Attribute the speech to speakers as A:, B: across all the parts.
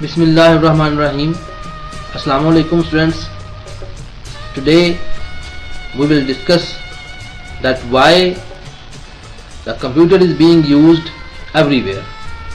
A: Bismillahirrahmanirrahim. Assalamu alaikum students. Today we will discuss that why the computer is being used everywhere.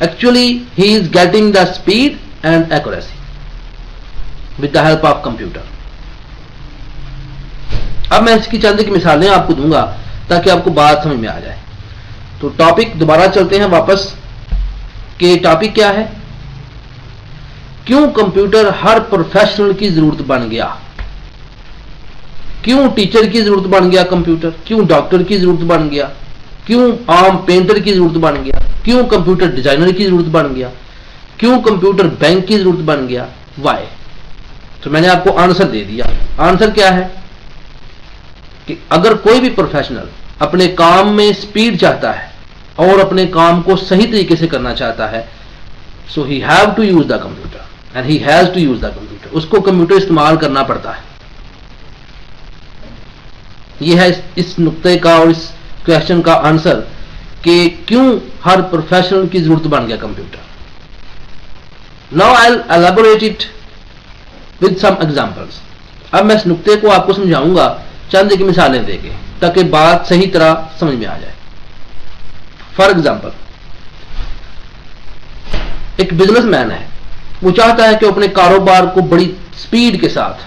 A: actually he is getting the speed and accuracy. with the help of computer. اب میں اس کی چند کی مثالیں آپ کو دوں گا تاکہ آپ کو بات سمجھ میں آ جائے. تو ٹاپک دوبارہ چلتے ہیں واپس کہ ٹاپک کیا ہے. کیوں کمپیوٹر ہر پروفیشنل کی ضرورت بن گیا. کیوں ٹیچر کی ضرورت بن گیا کمپیوٹر. کیوں ڈاکٹر کی ضرورت بن گیا. کیوں عام پینٹر کی ضرورت بن گیا. کیوں کمپیوٹر ڈیزائنر کی ضرورت بن گیا. کیوں کمپیوٹر بینک کی ضرورت بن گیا. وائی. تو میں نے آپ کو آنسر دے دیا. آنسر کیا ہے کہ اگر کوئی بھی پروفیشنل اپنے کام میں سپیڈ چاہتا ہے اور اپنے کام کو صحیح طریقے سے کرنا چاہتا ہے, so he have to use the computer and he has to use the computer. اس کو کمپیوٹر استعمال کرنا پڑتا ہے. یہ ہے اس نقطے کا اور اس کوشچن کا آنسر کہ کیوں ہر پروفیشنل کی ضرورت بن گیا computer. Now I will elaborate it with some examples. اب میں اس نقطے کو آپ کو سمجھاؤں گا چند ایک مثالیں دے کے تاکہ بات صحیح طرح سمجھ میں آ جائے. فار ایگزامپل, ایک بزنس مین ہے, وہ چاہتا ہے کہ اپنے کاروبار کو بڑی سپیڈ کے ساتھ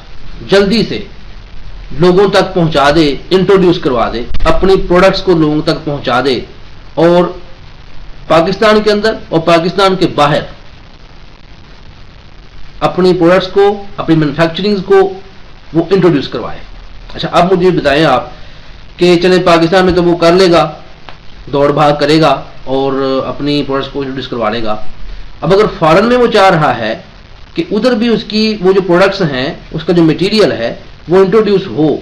A: جلدی سے لوگوں تک پہنچا دے, انٹروڈیوس کروا دے, اپنی پروڈکٹس کو لوگوں تک پہنچا دے اور پاکستان کے اندر اور پاکستان کے باہر اپنی پروڈکٹس کو, اپنی مینوفیکچرنگ کو وہ انٹروڈیوس کروائے. اچھا, اب مجھے بتائیں آپ کہ چلے پاکستان میں تو وہ کر لے گا, دوڑ بھاگ کرے گا اور اپنی پروڈکٹس کو انٹروڈیوس کروا لے گا. اب اگر فارن میں وہ چاہ رہا ہے کہ ادھر بھی اس کی وہ جو پروڈکٹس ہیں, اس کا جو مٹیریل ہے وہ انٹروڈیوس ہو,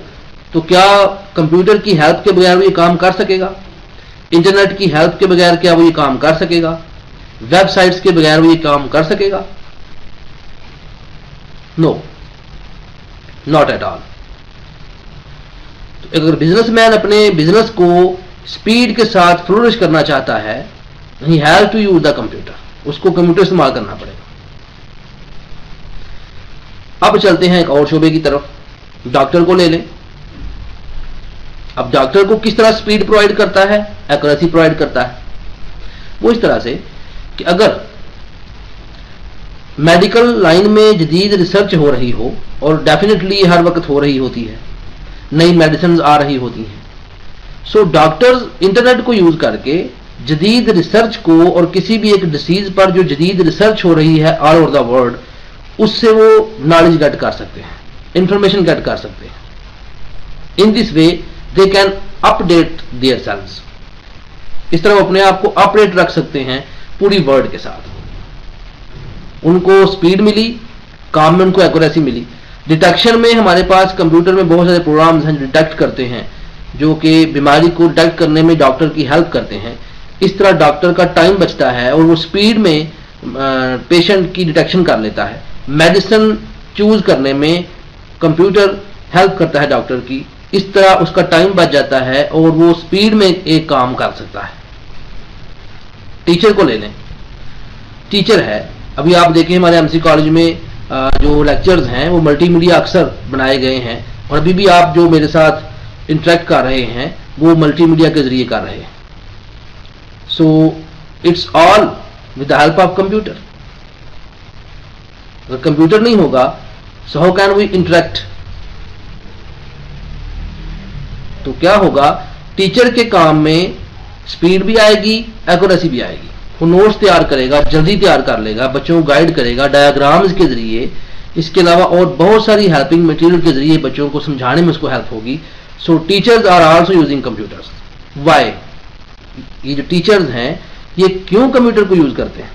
A: تو کیا کمپیوٹر کی ہیلپ کے بغیر وہ یہ کام کر سکے گا؟ انٹرنیٹ کی ہیلپ کے بغیر کیا وہ یہ کام کر سکے گا؟ ویب سائٹس کے بغیر وہ یہ کام کر سکے گا؟ نو, ناٹ ایٹ آل. اگر بزنس مین اپنے بزنس کو سپیڈ کے ساتھ فلورش کرنا چاہتا ہے, he has to use the computer. اس کو کمپیوٹر استعمال کرنا پڑے گا. اب چلتے ہیں ایک اور شعبے کی طرف. ڈاکٹر کو لے لیں. اب ڈاکٹر کو کس طرح سپیڈ پرووائڈ کرتا ہے, ایکوریسی پرووائڈ کرتا ہے. وہ اس طرح سے کہ اگر میڈیکل لائن میں جدید ریسرچ ہو رہی ہو, اور ڈیفینیٹلی ہر وقت ہو رہی ہوتی ہے, نئی میڈیسنز آ رہی ہوتی ہیں, سو ڈاکٹرز انٹرنیٹ کو یوز کر کے جدید ریسرچ کو اور کسی بھی ایک ڈیزیز پر جو جدید ریسرچ ہو رہی ہے آل اوور دا ورلڈ, اس سے وہ نالج گیٹ کر سکتے ہیں, انفارمیشن گیٹ کر سکتے ہیں. In this way they can update their sales. اس طرح وہ اپنے آپ کو اپ ڈیٹ رکھ سکتے ہیں پوری ورلڈ کے ساتھ. ان کو سپیڈ ملی, کام میں ان کو ایکوریسی ملی. ڈیٹیکشن میں ہمارے پاس کمپیوٹر میں بہت سارے پروگرامز ہیں جو ڈیٹیکٹ کرتے ہیں, جو کہ بیماری کو ڈیٹیکٹ کرنے میں ڈاکٹر کی ہیلپ کرتے ہیں. اس طرح ڈاکٹر کا ٹائم بچتا ہے اور وہ سپیڈ میں پیشنٹ کی ڈیٹیکشن کر لیتا ہے. میڈیسن چوز کرنے میں کمپیوٹر ہیلپ کرتا ہے ڈاکٹر کی. اس طرح اس کا ٹائم بچ جاتا ہے اور وہ سپیڈ میں ایک کام کر سکتا ہے. ٹیچر کو لے لیں. ٹیچر ہے, ابھی آپ دیکھیں ہمارے ایم سی کالج میں جو لیکچرز ہیں وہ ملٹی میڈیا اکثر بنائے گئے ہیں, اور ابھی بھی آپ جو میرے ساتھ انٹریکٹ کر رہے ہیں وہ ملٹی میڈیا کے ذریعے کر رہے ہیں. So it's all with the help of computer. اگر کمپیوٹر نہیں ہوگا so how can we interact. تو کیا ہوگا, ٹیچر کے کام میں سپیڈ بھی آئے گی, ایکوریسی بھی آئے گی. وہ نوٹس تیار کرے گا, جلدی تیار کر لے گا, بچوں کو گائیڈ کرے گا ڈایاگرامز کے ذریعے. اس کے علاوہ اور بہت ساری ہیلپنگ مٹیریل کے ذریعے بچوں کو سمجھانے میں اس کو ہیلپ ہوگی. So teachers are also using computers. Why? یہ جو ٹیچرز ہیں یہ کیوں کمپیوٹر کو یوز کرتے ہیں؟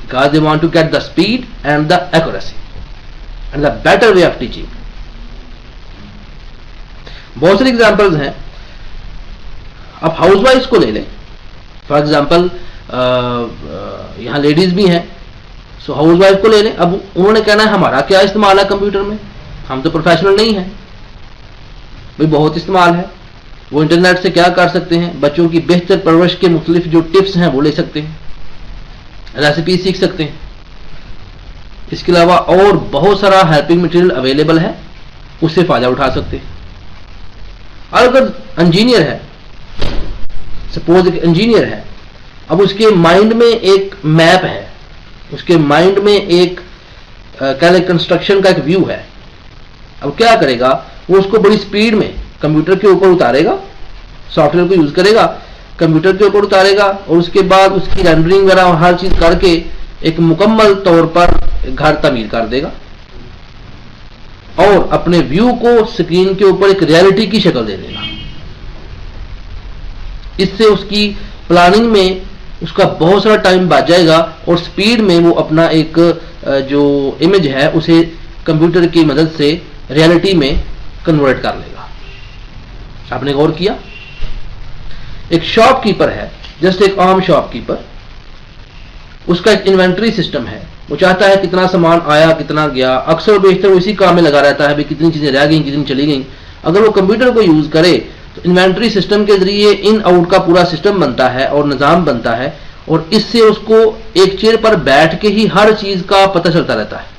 A: Because they want to get the speed and the accuracy and the better way of teaching. بہت ساری ایگزامپلز ہیں. اب ہاؤس وائفس کو لے لیں. فار ایگزامپل یہاں لیڈیز بھی ہیں, سو ہاؤس وائف کو لے لیں. اب انہوں نے کہنا ہے ہمارا کیا استعمال ہے کمپیوٹر میں, ہم تو پروفیشنل نہیں ہیں. بھائی بہت استعمال ہے. وہ انٹرنیٹ سے کیا کر سکتے ہیں, بچوں کی بہتر پرورش کے مختلف جو ٹپس ہیں وہ لے سکتے ہیں, ریسیپی سیکھ سکتے ہیں. اس کے علاوہ اور بہت سارا ہیلپنگ مٹیریل اویلیبل ہے, اس سے فائدہ اٹھا سکتے ہیں. اور اگر انجینئر ہے, سپوز ایک انجینئر ہے, اب اس کے مائنڈ میں ایک میپ ہے, اس کے مائنڈ میں ایک کنسٹرکشن کا ایک ویو ہے. اب کیا کرے گا وہ اس کو بڑی سپیڈ میں کمپیوٹر کے اوپر اتارے گا, سافٹ ویئر کو یوز کرے گا, کمپیوٹر کے اوپر اتارے گا اور اس کے بعد اس کی رینڈرنگ وغیرہ ہر چیز کر کے ایک مکمل طور پر گھر تعمیر کر دے گا اور اپنے ویو کو اسکرین کے اوپر ایک ریئلٹی کی شکل دے دے گا. اس سے اس کی پلاننگ میں اس کا بہت سارا ٹائم بچ جائے گا اور سپیڈ میں وہ اپنا ایک جو امیج ہے اسے کمپیوٹر کی مدد سے ریئلٹی میں کنورٹ کر لے گا. آپ نے غور کیا؟ ایک شاپ کیپر ہے, جسٹ ایک عام شاپ کیپر, اس کا ایک انوینٹری سسٹم ہے. وہ چاہتا ہے کتنا سامان آیا کتنا گیا, اکثر بیشتر وہ اسی کام میں لگا رہتا ہے کتنی چیزیں رہ گئیں کتنی چلی گئیں. اگر وہ کمپیوٹر کو یوز کرے تو انوینٹری سسٹم کے ذریعے ان آؤٹ کا پورا سسٹم بنتا ہے اور نظام بنتا ہے اور اس سے اس کو ایک چیئر پر بیٹھ کے ہی ہر چیز کا پتہ چلتا رہتا ہے.